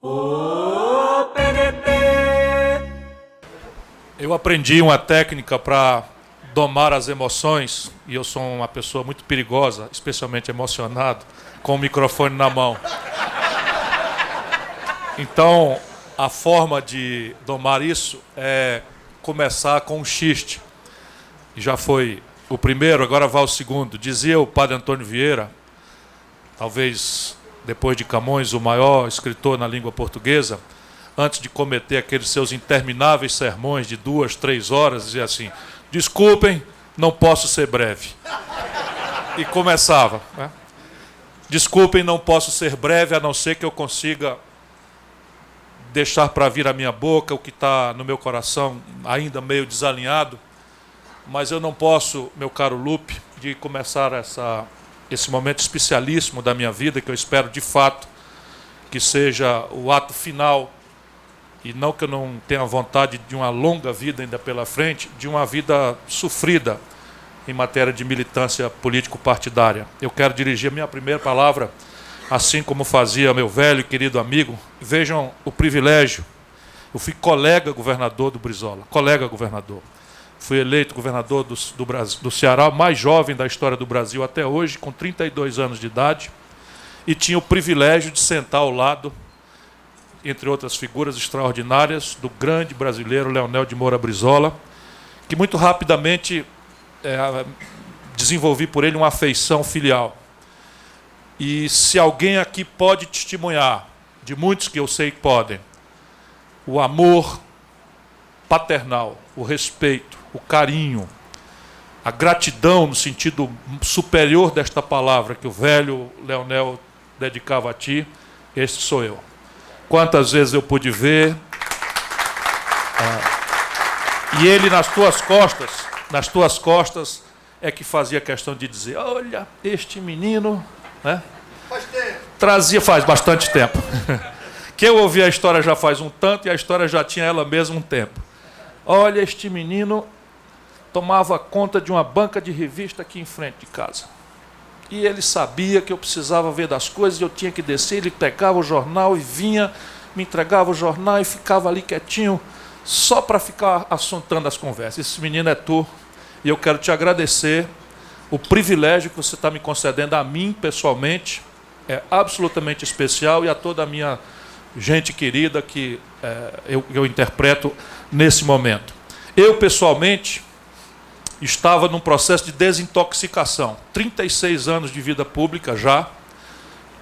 Ô, PDT! Eu aprendi uma técnica para domar as emoções, e eu sou uma pessoa muito perigosa, especialmente emocionado, com o microfone na mão. Então, a forma de domar isso é começar com um xiste. Já foi o primeiro, agora vai o segundo. Dizia o padre Antônio Vieira, talvez depois de Camões, o maior escritor na língua portuguesa, antes de cometer aqueles seus intermináveis sermões de 2, 3 horas, dizia assim: desculpem, não posso ser breve. E começava, né? Desculpem, não posso ser breve, a não ser que eu consiga deixar para vir à minha boca o que está no meu coração ainda meio desalinhado, mas eu não posso, meu caro Lupe, de começar esse momento especialíssimo da minha vida, que eu espero de fato que seja o ato final, e não que eu não tenha vontade de uma longa vida ainda pela frente, de uma vida sofrida em matéria de militância político-partidária. Eu quero dirigir a minha primeira palavra, assim como fazia meu velho e querido amigo. Vejam o privilégio. Eu fui colega governador do Brizola, colega governador. Fui eleito governador do Ceará, mais jovem da história do Brasil até hoje, com 32 anos de idade, e tinha o privilégio de sentar ao lado, entre outras figuras extraordinárias, do grande brasileiro Leonel de Moura Brizola, que muito rapidamente desenvolvi por ele uma afeição filial. E se alguém aqui pode testemunhar, de muitos que eu sei que podem, o amor paternal, o respeito, o carinho, a gratidão no sentido superior desta palavra que o velho Leonel dedicava a ti, este sou eu. Quantas vezes eu pude ver, e ele nas tuas costas é que fazia questão de dizer: olha, este menino, né? Faz bastante tempo. Que eu ouvi a história já faz um tanto, e a história já tinha ela mesma um tempo. Olha, este menino tomava conta de uma banca de revista aqui em frente de casa. E ele sabia que eu precisava ver das coisas, e eu tinha que descer, ele pegava o jornal e vinha, me entregava o jornal e ficava ali quietinho, só para ficar assuntando as conversas. Esse menino é tu, e eu quero te agradecer o privilégio que você está me concedendo a mim, pessoalmente, é absolutamente especial, e a toda a minha gente querida que eu interpreto nesse momento. Eu, pessoalmente, estava num processo de desintoxicação. 36 anos de vida pública já.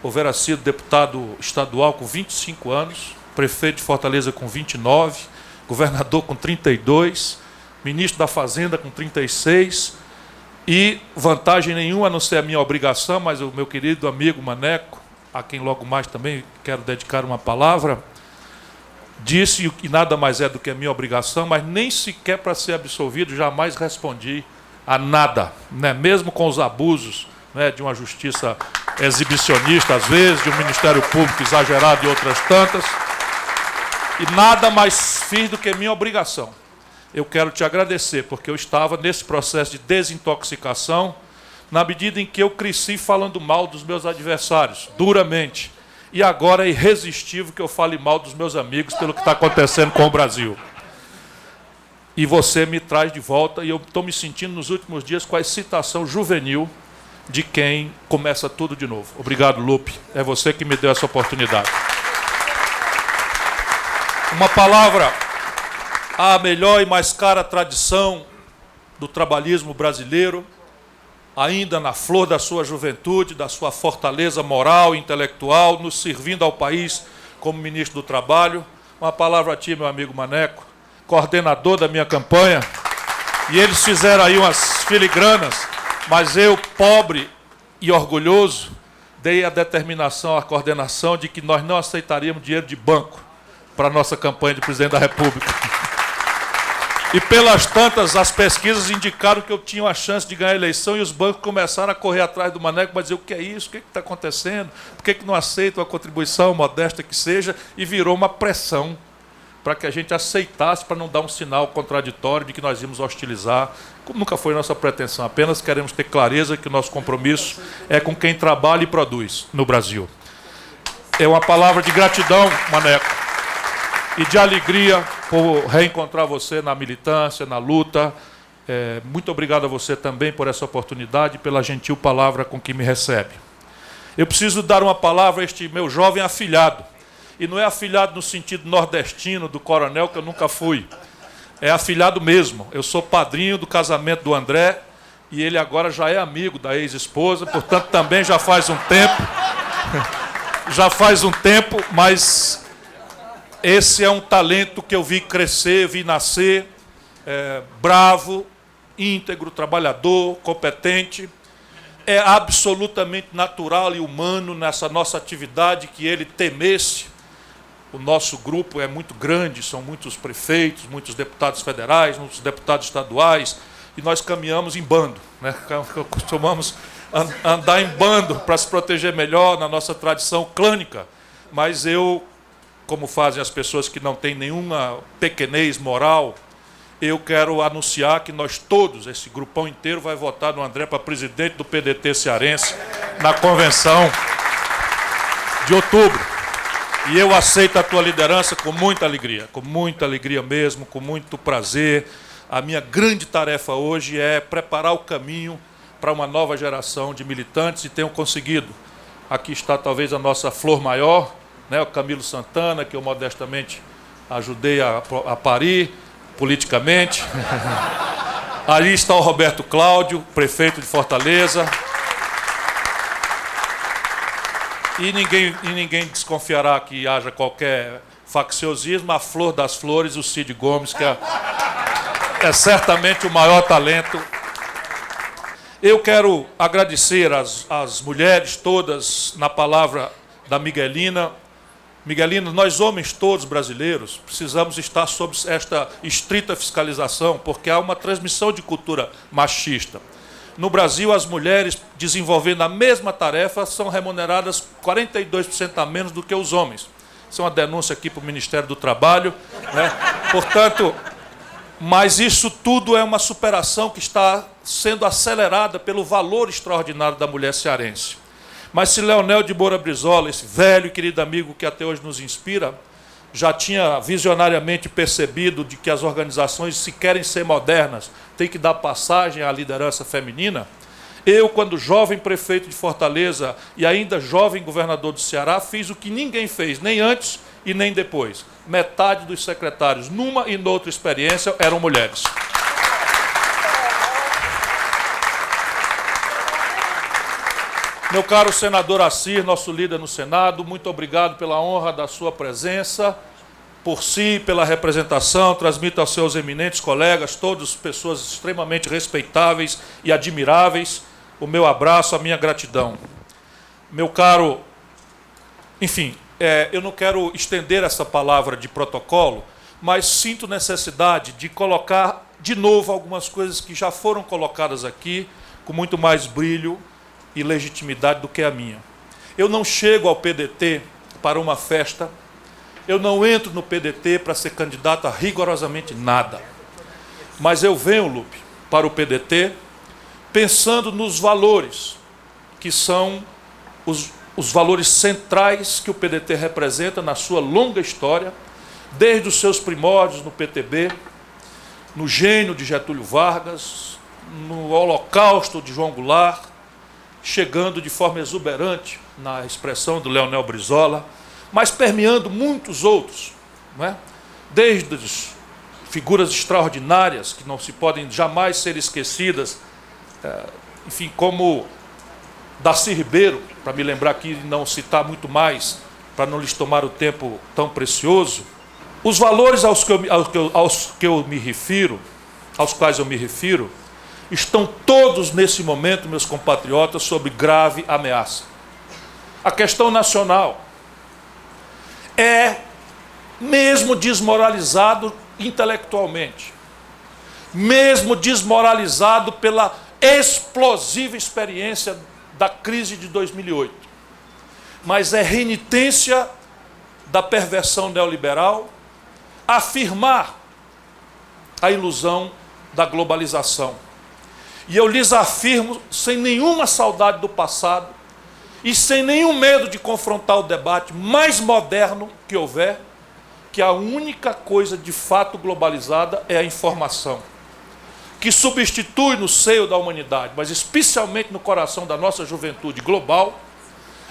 Houvera sido deputado estadual com 25 anos, prefeito de Fortaleza com 29, governador com 32, ministro da Fazenda com 36, e vantagem nenhuma, a não ser a minha obrigação, mas o meu querido amigo Maneco, a quem logo mais também quero dedicar uma palavra, disse, e nada mais é do que a minha obrigação, mas nem sequer para ser absolvido jamais respondi a nada, né? Mesmo com os abusos, né, de uma justiça exibicionista, às vezes, de um Ministério Público exagerado e outras tantas, e nada mais fiz do que a minha obrigação. Eu quero te agradecer, porque eu estava nesse processo de desintoxicação, na medida em que eu cresci falando mal dos meus adversários, duramente. E agora é irresistível que eu fale mal dos meus amigos pelo que está acontecendo com o Brasil. E você me traz de volta, e eu estou me sentindo nos últimos dias com a excitação juvenil de quem começa tudo de novo. Obrigado, Lupe. É você que me deu essa oportunidade. Uma palavra à melhor e mais cara tradição do trabalhismo brasileiro, ainda na flor da sua juventude, da sua fortaleza moral e intelectual, nos servindo ao país como ministro do Trabalho. Uma palavra a ti, meu amigo Maneco, coordenador da minha campanha. E eles fizeram aí umas filigranas, mas eu, pobre e orgulhoso, dei a determinação à coordenação de que nós não aceitaríamos dinheiro de banco para a nossa campanha de presidente da República. E pelas tantas, as pesquisas indicaram que eu tinha uma chance de ganhar a eleição, e os bancos começaram a correr atrás do Maneco para dizer: o que é isso, o que está acontecendo, por que não aceitam a contribuição, modesta que seja, e virou uma pressão para que a gente aceitasse, para não dar um sinal contraditório de que nós íamos hostilizar, como nunca foi nossa pretensão. Apenas queremos ter clareza que o nosso compromisso é com quem trabalha e produz no Brasil. É uma palavra de gratidão, Maneco, e de alegria por reencontrar você na militância, na luta. Muito obrigado a você também por essa oportunidade e pela gentil palavra com que me recebe. Eu preciso dar uma palavra a este meu jovem afilhado. E não é afilhado no sentido nordestino do coronel, que eu nunca fui. É afilhado mesmo. Eu sou padrinho do casamento do André e ele agora já é amigo da ex-esposa, portanto também já faz um tempo. Já faz um tempo, mas esse é um talento que eu vi crescer, vi nascer, bravo, íntegro, trabalhador, competente. É absolutamente natural e humano nessa nossa atividade que ele temesse. O nosso grupo é muito grande, são muitos prefeitos, muitos deputados federais, muitos deputados estaduais, e nós caminhamos em bando, né? Costumamos andar em bando para se proteger melhor na nossa tradição clânica. Mas eu, como fazem as pessoas que não têm nenhuma pequenez moral, eu quero anunciar que nós todos, esse grupão inteiro, vai votar no André para presidente do PDT cearense na convenção de outubro. E eu aceito a tua liderança com muita alegria mesmo, com muito prazer. A minha grande tarefa hoje é preparar o caminho para uma nova geração de militantes, e tenho conseguido. Aqui está talvez a nossa flor maior, né, o Camilo Santana, que eu modestamente ajudei a parir politicamente. Ali está o Roberto Cláudio, prefeito de Fortaleza. E ninguém desconfiará que haja qualquer facciosismo. A flor das flores, o Cid Gomes, que é certamente o maior talento. Eu quero agradecer às mulheres todas na palavra da Miguelina. Miguelina, nós homens todos brasileiros precisamos estar sob esta estrita fiscalização, porque há uma transmissão de cultura machista. No Brasil, as mulheres desenvolvendo a mesma tarefa são remuneradas 42% a menos do que os homens. Isso é uma denúncia aqui para o Ministério do Trabalho, né? Portanto, mas isso tudo é uma superação que está sendo acelerada pelo valor extraordinário da mulher cearense. Mas se Leonel de Moura Brizola, esse velho e querido amigo que até hoje nos inspira, já tinha visionariamente percebido de que as organizações, se querem ser modernas, têm que dar passagem à liderança feminina, eu, quando jovem prefeito de Fortaleza e ainda jovem governador do Ceará, fiz o que ninguém fez, nem antes e nem depois. Metade dos secretários, numa e noutra experiência, eram mulheres. Meu caro senador Assir, nosso líder no Senado, muito obrigado pela honra da sua presença, por si, pela representação. Transmito aos seus eminentes colegas, todos pessoas extremamente respeitáveis e admiráveis, o meu abraço, a minha gratidão. Meu caro, enfim, eu não quero estender essa palavra de protocolo, mas sinto necessidade de colocar de novo algumas coisas que já foram colocadas aqui, com muito mais brilho e legitimidade do que a minha. Eu não chego ao PDT para uma festa, eu não entro no PDT para ser candidato a rigorosamente nada. Mas eu venho, Lupe, para o PDT pensando nos valores, que são os valores centrais que o PDT representa na sua longa história, desde os seus primórdios no PTB, no gênio de Getúlio Vargas, no holocausto de João Goulart, chegando de forma exuberante na expressão do Leonel Brizola, mas permeando muitos outros, não é? Desde as figuras extraordinárias que não se podem jamais ser esquecidas, enfim, como Darcy Ribeiro, para me lembrar aqui e não citar muito mais, para não lhes tomar o tempo tão precioso. Os valores aos quais eu me refiro, estão todos nesse momento, meus compatriotas, sob grave ameaça. A questão nacional é mesmo desmoralizado intelectualmente, mesmo desmoralizado pela explosiva experiência da crise de 2008, mas é renitência da perversão neoliberal afirmar a ilusão da globalização. E eu lhes afirmo, sem nenhuma saudade do passado, e sem nenhum medo de confrontar o debate mais moderno que houver, que a única coisa de fato globalizada é a informação, que substitui no seio da humanidade, mas especialmente no coração da nossa juventude global,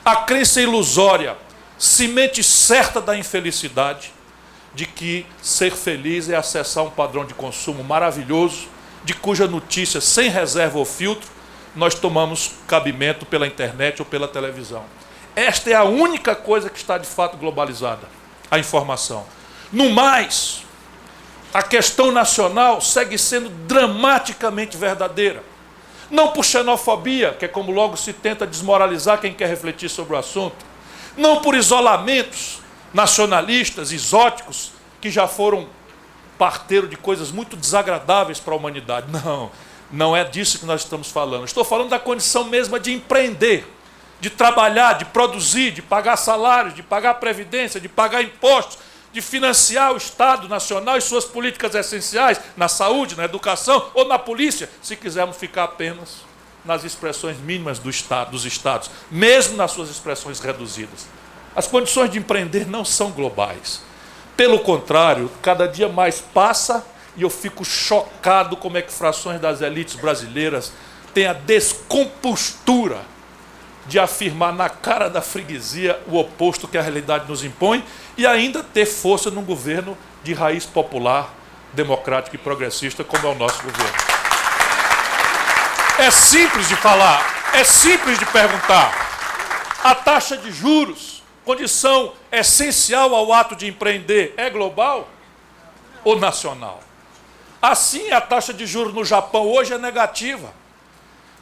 a crença ilusória, semente certa da infelicidade, de que ser feliz é acessar um padrão de consumo maravilhoso, de cuja notícia, sem reserva ou filtro, nós tomamos cabimento pela internet ou pela televisão. Esta é a única coisa que está de fato globalizada, a informação. No mais, a questão nacional segue sendo dramaticamente verdadeira. Não por xenofobia, que é como logo se tenta desmoralizar quem quer refletir sobre o assunto. Não por isolamentos nacionalistas, exóticos, que já foram parteiro de coisas muito desagradáveis para a humanidade. Não é disso que nós estamos falando. Estou falando da condição mesma de empreender, de trabalhar, de produzir, de pagar salários, de pagar previdência, de pagar impostos, de financiar o Estado Nacional e suas políticas essenciais, na saúde, na educação ou na polícia, se quisermos ficar apenas nas expressões mínimas do Estado, dos Estados, mesmo nas suas expressões reduzidas. As condições de empreender não são globais. Pelo contrário, cada dia mais passa e eu fico chocado como é que frações das elites brasileiras têm a descompostura de afirmar na cara da freguesia o oposto que a realidade nos impõe e ainda ter força num governo de raiz popular, democrático e progressista, como é o nosso governo. É simples de falar, é simples de perguntar. A taxa de juros, condição essencial ao ato de empreender, é global ou nacional? Assim, a taxa de juros no Japão hoje é negativa.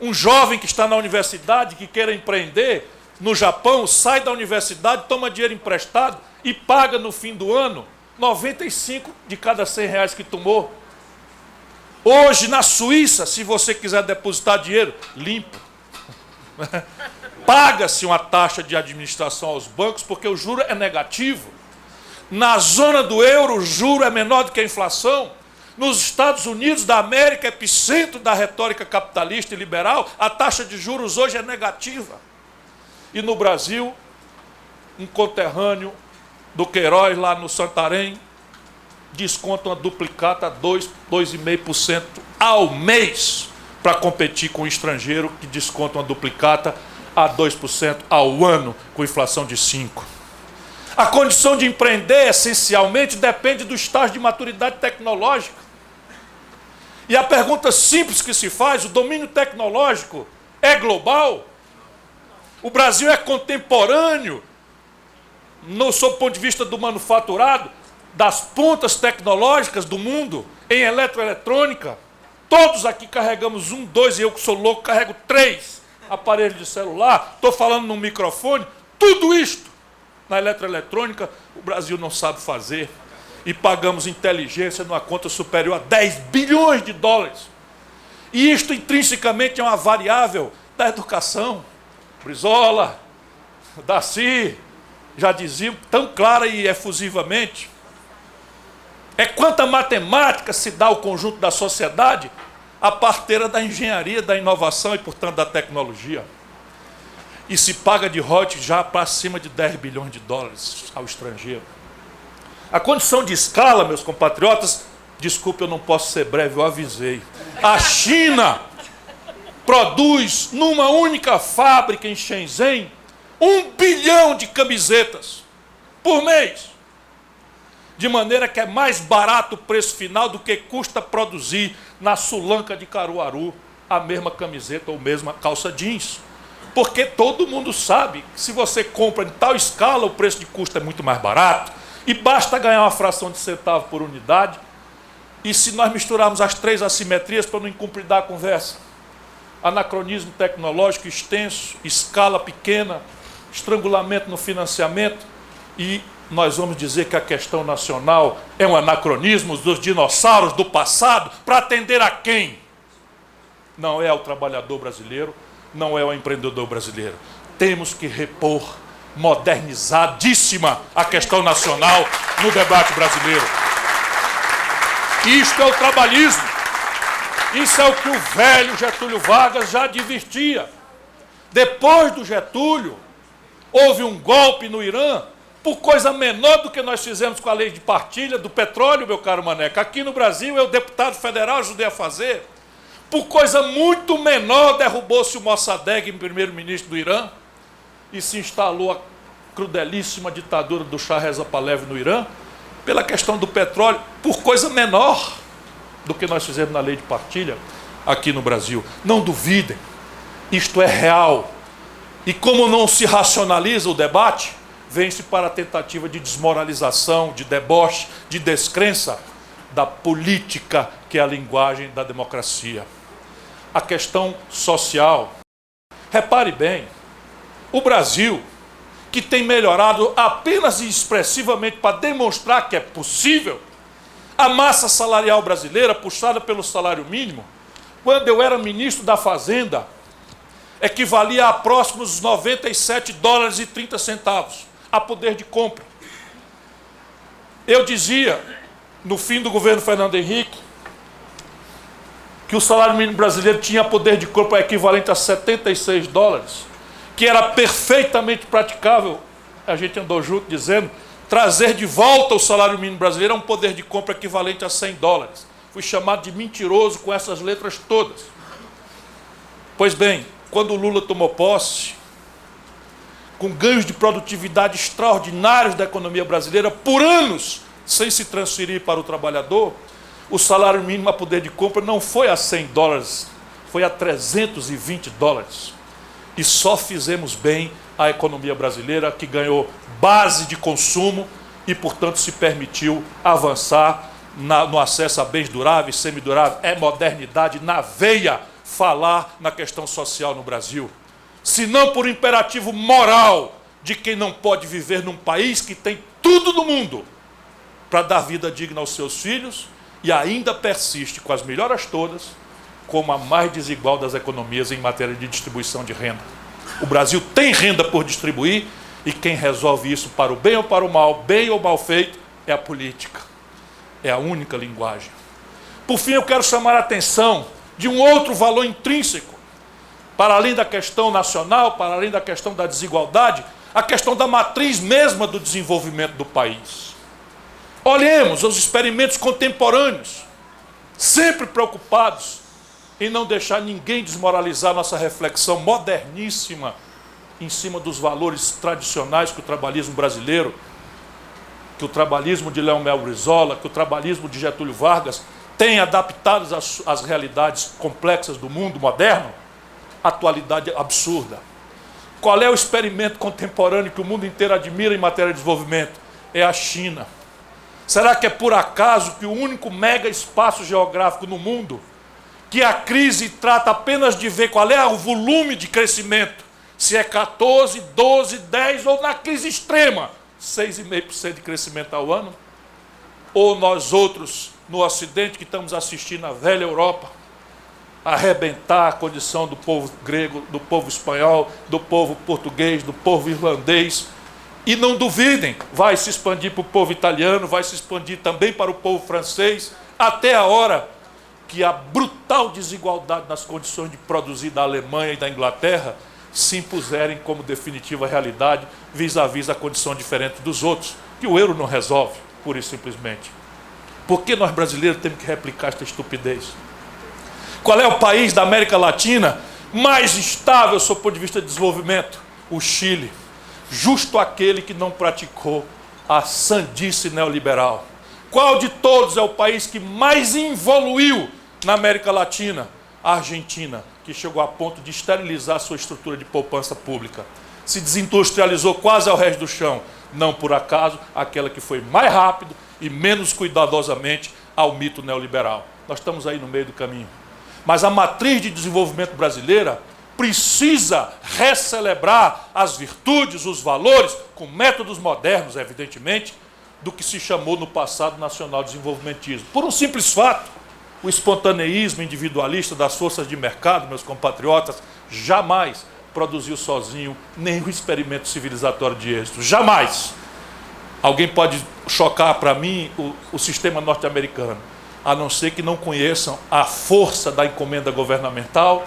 Um jovem que está na universidade, que queira empreender no Japão, sai da universidade, toma dinheiro emprestado e paga no fim do ano 95 de cada 100 reais que tomou. Hoje, na Suíça, se você quiser depositar dinheiro, limpo. Paga-se uma taxa de administração aos bancos porque o juro é negativo. Na zona do euro, o juro é menor do que a inflação. Nos Estados Unidos da América, epicentro da retórica capitalista e liberal, a taxa de juros hoje é negativa. E no Brasil, um conterrâneo do Queiroz, lá no Santarém, desconta uma duplicata a 2,5% ao mês para competir com o estrangeiro que desconta uma duplicata a 2% ao ano, com inflação de 5%. A condição de empreender, essencialmente, depende do estágio de maturidade tecnológica. E a pergunta simples que se faz, o domínio tecnológico é global? O Brasil é contemporâneo, sob o ponto de vista do manufaturado, das pontas tecnológicas do mundo, em eletroeletrônica? Todos aqui carregamos 1, 2, e eu que sou louco, carrego 3 aparelhos de celular, estou falando num microfone, tudo isto na eletroeletrônica, o Brasil não sabe fazer. E pagamos inteligência numa conta superior a 10 bilhões de dólares. E isto intrinsecamente é uma variável da educação. Brizola, Darcy, já diziam tão clara e efusivamente. É quanta matemática se dá ao conjunto da sociedade, a parteira da engenharia, da inovação e, portanto, da tecnologia. E se paga de royalties já para cima de 10 bilhões de dólares ao estrangeiro. A condição de escala, meus compatriotas, desculpe, eu não posso ser breve, eu avisei. A China produz numa única fábrica em Shenzhen 1 bilhão de camisetas por mês. De maneira que é mais barato o preço final do que custa produzir na Sulanca de Caruaru a mesma camiseta ou mesma calça jeans. Porque todo mundo sabe que se você compra em tal escala, o preço de custo é muito mais barato. E basta ganhar uma fração de centavo por unidade. E se nós misturarmos as 3 assimetrias para não incumpridar a conversa, anacronismo tecnológico extenso, escala pequena, estrangulamento no financiamento, e nós vamos dizer que a questão nacional é um anacronismo dos dinossauros do passado, para atender a quem? Não é ao trabalhador brasileiro, não é ao empreendedor brasileiro. Temos que repor modernizadíssima a questão nacional no debate brasileiro. Isto é o trabalhismo. Isso é o que o velho Getúlio Vargas já advertia. Depois do Getúlio, houve um golpe no Irã por coisa menor do que nós fizemos com a lei de partilha do petróleo, meu caro Maneca. Aqui no Brasil, eu, deputado federal, ajudei a fazer. Por coisa muito menor, derrubou-se o Mossadegh, primeiro-ministro do Irã, e se instalou a crudelíssima ditadura do Shah Reza Pahlavi no Irã, pela questão do petróleo, por coisa menor do que nós fizemos na lei de partilha aqui no Brasil. Não duvidem, isto é real. E como não se racionaliza o debate, vem-se para a tentativa de desmoralização, de deboche, de descrença da política, que é a linguagem da democracia. A questão social. Repare bem, o Brasil, que tem melhorado apenas e expressivamente para demonstrar que é possível, a massa salarial brasileira, puxada pelo salário mínimo, quando eu era ministro da Fazenda, equivalia a próximos $97,30 a poder de compra. Eu dizia, no fim do governo Fernando Henrique, que o salário mínimo brasileiro tinha poder de compra equivalente a $76, que era perfeitamente praticável, a gente andou junto dizendo, trazer de volta o salário mínimo brasileiro a um poder de compra equivalente a $100. Fui chamado de mentiroso com essas letras todas. Pois bem, quando o Lula tomou posse, com ganhos de produtividade extraordinários da economia brasileira, por anos, sem se transferir para o trabalhador, o salário mínimo a poder de compra não foi a $100, foi a $320. E só fizemos bem a economia brasileira, que ganhou base de consumo e, portanto, se permitiu avançar no acesso a bens duráveis, semiduráveis. É modernidade na veia falar na questão social no Brasil. Se não por imperativo moral de quem não pode viver num país que tem tudo no mundo para dar vida digna aos seus filhos e ainda persiste com as melhoras todas como a mais desigual das economias em matéria de distribuição de renda. O Brasil tem renda por distribuir e quem resolve isso para o bem ou para o mal, bem ou mal feito, é a política. É a única linguagem. Por fim, eu quero chamar a atenção de um outro valor intrínseco, para além da questão nacional, para além da questão da desigualdade, a questão da matriz mesma do desenvolvimento do país. Olhemos os experimentos contemporâneos, sempre preocupados em não deixar ninguém desmoralizar nossa reflexão moderníssima em cima dos valores tradicionais que o trabalhismo brasileiro, que o trabalhismo de Leonel Brizola, que o trabalhismo de Getúlio Vargas tem adaptados às realidades complexas do mundo moderno, atualidade absurda. Qual é o experimento contemporâneo que o mundo inteiro admira em matéria de desenvolvimento? É a China. Será que é por acaso que o único mega espaço geográfico no mundo que a crise trata apenas de ver qual é o volume de crescimento, se é 14, 12, 10 ou na crise extrema, 6,5% de crescimento ao ano? Ou nós outros, no Ocidente, que estamos assistindo a velha Europa, arrebentar a condição do povo grego, do povo espanhol, do povo português, do povo irlandês, e não duvidem, vai se expandir para o povo italiano, vai se expandir também para o povo francês, até a hora que a brutal desigualdade nas condições de produzir da Alemanha e da Inglaterra se impuserem como definitiva realidade vis-à-vis a condição diferente dos outros, que o euro não resolve, pura e simplesmente. Por que nós brasileiros temos que replicar esta estupidez? Qual é o país da América Latina mais estável sob o ponto de vista de desenvolvimento? O Chile. Justo aquele que não praticou a sandice neoliberal. Qual de todos é o país que mais evoluiu na América Latina? A Argentina, que chegou a ponto de esterilizar sua estrutura de poupança pública. Se desindustrializou quase ao resto do chão. Não por acaso, aquela que foi mais rápido e menos cuidadosamente ao mito neoliberal. Nós estamos aí no meio do caminho. Mas a matriz de desenvolvimento brasileira precisa recelebrar as virtudes, os valores, com métodos modernos, evidentemente, do que se chamou no passado nacional desenvolvimentismo. Por um simples fato, o espontaneísmo individualista das forças de mercado, meus compatriotas, jamais produziu sozinho nenhum experimento civilizatório de êxito. Jamais! Alguém pode chocar para mim o sistema norte-americano, a não ser que não conheçam a força da encomenda governamental,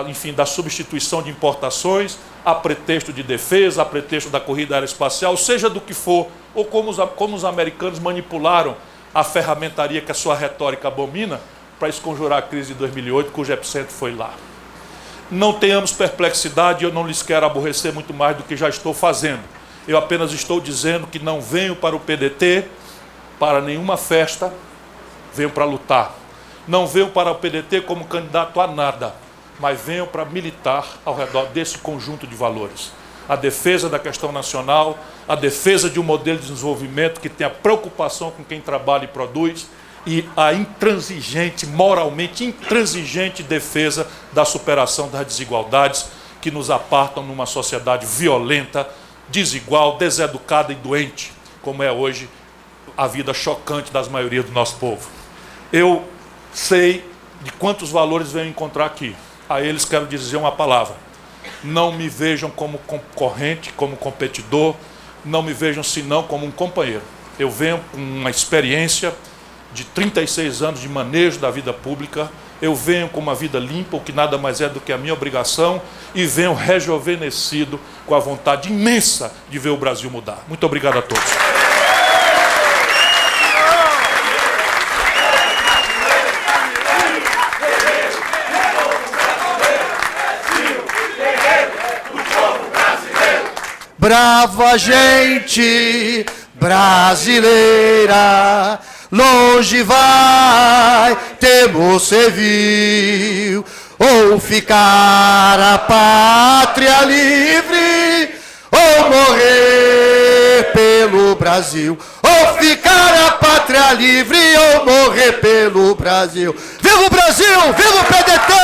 enfim, da substituição de importações, a pretexto de defesa, a pretexto da corrida aeroespacial, seja do que for, ou como os americanos manipularam a ferramentaria que a sua retórica abomina para esconjurar a crise de 2008, cujo epicentro foi lá. Não tenhamos perplexidade, eu não lhes quero aborrecer muito mais do que já estou fazendo. Eu apenas estou dizendo que não venho para o PDT, para nenhuma festa, venho para lutar. Não venho para o PDT como candidato a nada, mas venho para militar ao redor desse conjunto de valores. A defesa da questão nacional, a defesa de um modelo de desenvolvimento que tenha preocupação com quem trabalha e produz, e a intransigente, moralmente intransigente defesa da superação das desigualdades que nos apartam numa sociedade violenta, desigual, deseducada e doente, como é hoje a vida chocante das maiorias do nosso povo. Eu sei de quantos valores venho encontrar aqui. A eles quero dizer uma palavra: não me vejam como concorrente, como competidor, não me vejam senão como um companheiro. Eu venho com uma experiência de 36 anos de manejo da vida pública, eu venho com uma vida limpa, o que nada mais é do que a minha obrigação, e venho rejuvenescido com a vontade imensa de ver o Brasil mudar. Muito obrigado a todos. Brava gente brasileira, longe vai, temo servil, ou ficar a pátria livre, ou morrer pelo Brasil. Ou ficar a pátria livre, ou morrer pelo Brasil. Viva o Brasil! Viva o PDT!